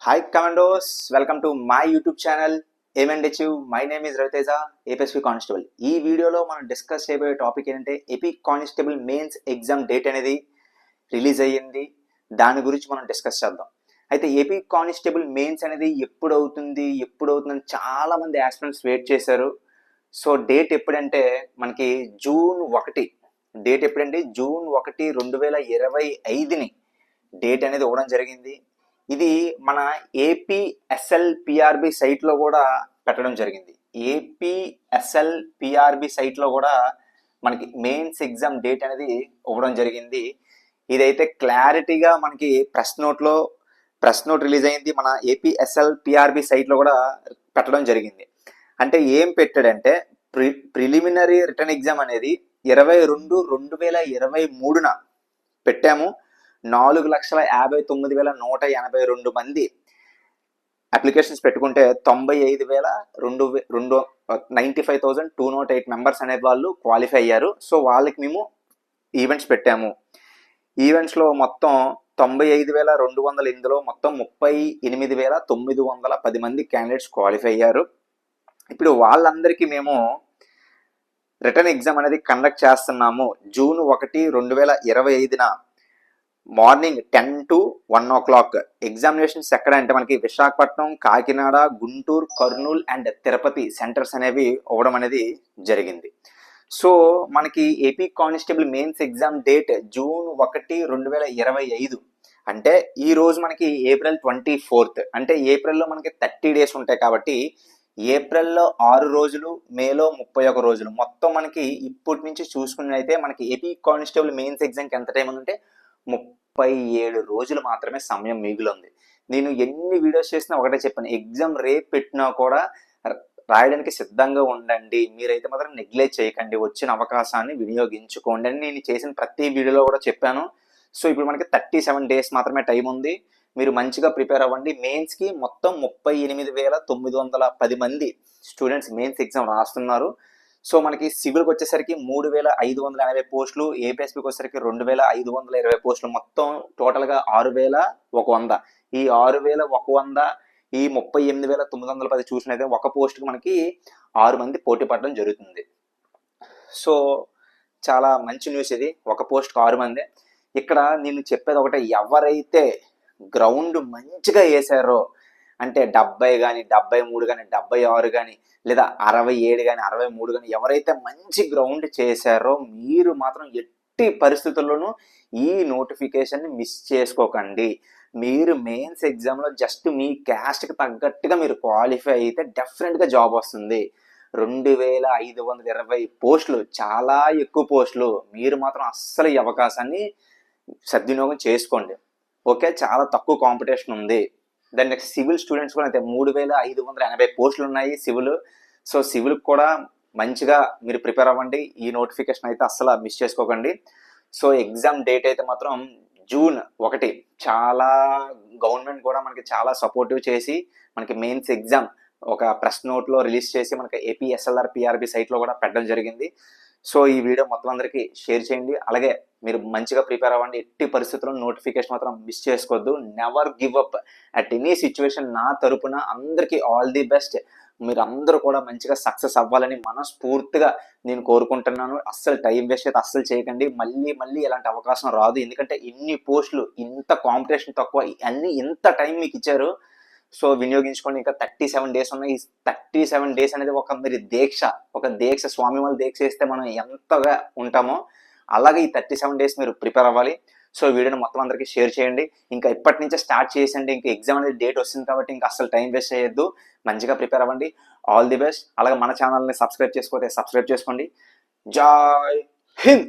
Hi Commandos, welcome to my YouTube channel Aim and Achieve. My name is Raviteja, APSP constable. ఈ వీడియోలో మనం discuss చేయబోయే topic ఏంటంటే AP constable mains exam date అనేది release అయ్యింది. దాని గురించి మనం డిస్కస్ చేద్దాం. అయితే ఏపీ కానిస్టేబుల్ మెయిన్స్ అనేది ఎప్పుడు అవుతుందని చాలా మంది ఆస్పిరెంట్స్ వెయిట్ చేశారు. సో డేట్ ఎప్పుడంటే మనకి జూన్ 1 డేట్ ఎప్పుడంటే జూన్ 1, 2025ని డేట్ అనేది ఇవ్వడం జరిగింది. ఇది మన ఏపీఎస్ఎల్పిఆర్బి సైట్లో కూడా పెట్టడం జరిగింది. ఏపీఎస్ఎల్పిఆర్బి సైట్లో కూడా మనకి మెయిన్స్ ఎగ్జామ్ డేట్ అనేది ఇవ్వడం జరిగింది. ఇదైతే క్లారిటీగా మనకి ప్రెస్ నోట్ రిలీజ్ అయింది. మన ఏపీఎస్ఎల్పిఆర్బి సైట్లో కూడా పెట్టడం జరిగింది. అంటే ఏం పెట్టాడంటే ప్రిలిమినరీ రిటర్న్ ఎగ్జామ్ అనేది 22/2/2023న పెట్టాము. 4,59,182 మంది అప్లికేషన్స్ పెట్టుకుంటే 95,208 మెంబర్స్ అనే వాళ్ళు క్వాలిఫై అయ్యారు. సో వాళ్ళకి మేము ఈవెంట్స్ పెట్టాము. ఈవెంట్స్లో మొత్తం 95,200, ఇందులో మొత్తం 38,910 మంది క్యాండిడేట్స్ క్వాలిఫై అయ్యారు. ఇప్పుడు వాళ్ళందరికీ మేము రిటర్న్ ఎగ్జామ్ అనేది కండక్ట్ చేస్తున్నాము. జూన్ 1, 2025న మార్నింగ్ 10 to 1 o'clock. ఎగ్జామినేషన్స్ ఎక్కడ అంటే మనకి విశాఖపట్నం, కాకినాడ, గుంటూరు, కర్నూలు అండ్ తిరుపతి సెంటర్స్ అనేవి అవ్వడం అనేది జరిగింది. సో మనకి AP constable mains exam date June 1, 2025. అంటే ఈ రోజు మనకి ఏప్రిల్ 24. అంటే ఏప్రిల్లో మనకి 30 days ఉంటాయి కాబట్టి ఏప్రిల్లో 6 రోజులు, మేలో 31 రోజులు, మొత్తం మనకి ఇప్పటి నుంచి చూసుకున్నట్లయితే మనకి ఏపీ కానిస్టేబుల్ మెయిన్స్ ఎగ్జామ్కి ఎంత టైం ఉందంటే 37 రోజులు మాత్రమే సమయం మిగిలింది. నేను ఎన్ని వీడియోస్ చేసినా ఒకటే చెప్పాను, ఎగ్జామ్ రేపు పెట్టినా కూడా రాయడానికి సిద్ధంగా ఉండండి, మీరైతే మాత్రం నెగ్లెక్ట్ చేయకండి, వచ్చిన అవకాశాన్ని వినియోగించుకోండి అని నేను చేసిన ప్రతి వీడియోలో కూడా చెప్పాను. సో ఇప్పుడు మనకి 37 days మాత్రమే టైం ఉంది. మీరు మంచిగా ప్రిపేర్ అవ్వండి. మెయిన్స్కి మొత్తం 38,910 మంది స్టూడెంట్స్ మెయిన్స్ ఎగ్జామ్ రాస్తున్నారు. సో మనకి సివిల్కి వచ్చేసరికి 3,580 పోస్టులు, ఏపీఎస్పీకి వచ్చేసరికి 2,520 పోస్టులు, మొత్తం టోటల్గా 6,100. ఈ 6,100 ఈ 38,910 చూసినైతే ఒక పోస్టుకి మనకి 6 మంది పోటీ పడడం జరుగుతుంది. సో చాలా మంచి న్యూస్ ఇది, ఒక పోస్ట్కి 6 మంది. ఇక్కడ నేను చెప్పేది ఒకటే, ఎవరైతే గ్రౌండ్ మంచిగా వేసారో అంటే 70 కానీ 73 కానీ 76 కానీ లేదా 67 కానీ 63 కానీ ఎవరైతే మంచి గ్రౌండ్ చేశారో మీరు మాత్రం ఎట్టి పరిస్థితుల్లోనూ ఈ నోటిఫికేషన్ని మిస్ చేసుకోకండి. మీరు మెయిన్స్ ఎగ్జామ్లో జస్ట్ మీ క్యాస్ట్కి తగ్గట్టుగా మీరు క్వాలిఫై అయితే డెఫినెట్గా జాబ్ వస్తుంది. 2,520 పోస్టులు, చాలా ఎక్కువ పోస్టులు. మీరు మాత్రం అస్సలు ఈ అవకాశాన్ని సద్వినియోగం చేసుకోండి. ఓకే, చాలా తక్కువ కాంపిటీషన్ ఉంది. దాని నెక్స్ట్ సివిల్ స్టూడెంట్స్ కూడా అయితే 3,580 పోస్టులు ఉన్నాయి సివిల్. సో సివిల్కి కూడా మంచిగా మీరు ప్రిపేర్ అవ్వండి. ఈ నోటిఫికేషన్ అయితే అస్సలు మిస్ చేసుకోకండి. సో ఎగ్జామ్ డేట్ అయితే మాత్రం జూన్ 1. చాలా గవర్నమెంట్ కూడా మనకి చాలా సపోర్టివ్ చేసి మనకి మెయిన్స్ ఎగ్జామ్ ఒక ప్రెస్ నోట్లో రిలీజ్ చేసి మనకి ఏపీఎస్ఎల్ఆర్పిఆర్బి సైట్లో కూడా పెట్టడం జరిగింది. సో ఈ వీడియో మొత్తం అందరికీ షేర్ చేయండి. అలాగే మీరు మంచిగా ప్రిపేర్ అవ్వండి. ఎట్టి పరిస్థితుల్లో నోటిఫికేషన్ మాత్రం మిస్ చేసుకోవద్దు. Never give up at any situation. నా తరపున అందరికీ ఆల్ ది బెస్ట్. మీరు అందరూ కూడా మంచిగా సక్సెస్ అవ్వాలని మనస్ఫూర్తిగా నేను కోరుకుంటున్నాను. అస్సలు టైం వేస్ట్ అయితే అస్సలు చేయకండి. మళ్ళీ ఎలాంటి అవకాశం రాదు. ఎందుకంటే ఇన్ని పోస్టులు, ఇంత కాంపిటీషన్ తక్కువ, అన్ని ఇంత టైం మీకు ఇచ్చారు. సో వినియోగించుకోండి. ఇంకా 37 days ఉన్నాయి. ఈ 37 days అనేది ఒక దీక్ష, స్వామి వాళ్ళు దీక్ష చేస్తే మనం ఎంతగా ఉంటామో అలాగే ఈ 37 days మీరు ప్రిపేర్ అవ్వాలి. సో వీడియోని మొత్తం అందరికీ షేర్ చేయండి. ఇంకా ఇప్పటి నుంచే స్టార్ట్ చేసేయండి. ఇంకా ఎగ్జామ్ అనేది డేట్ వస్తుంది కాబట్టి ఇంకా అసలు టైం వేస్ట్ చేయొద్దు. మంచిగా ప్రిపేర్ అవ్వండి. All the best. అలాగే మన ఛానల్ని సబ్స్క్రైబ్ చేసుకోండి. జై హింద్.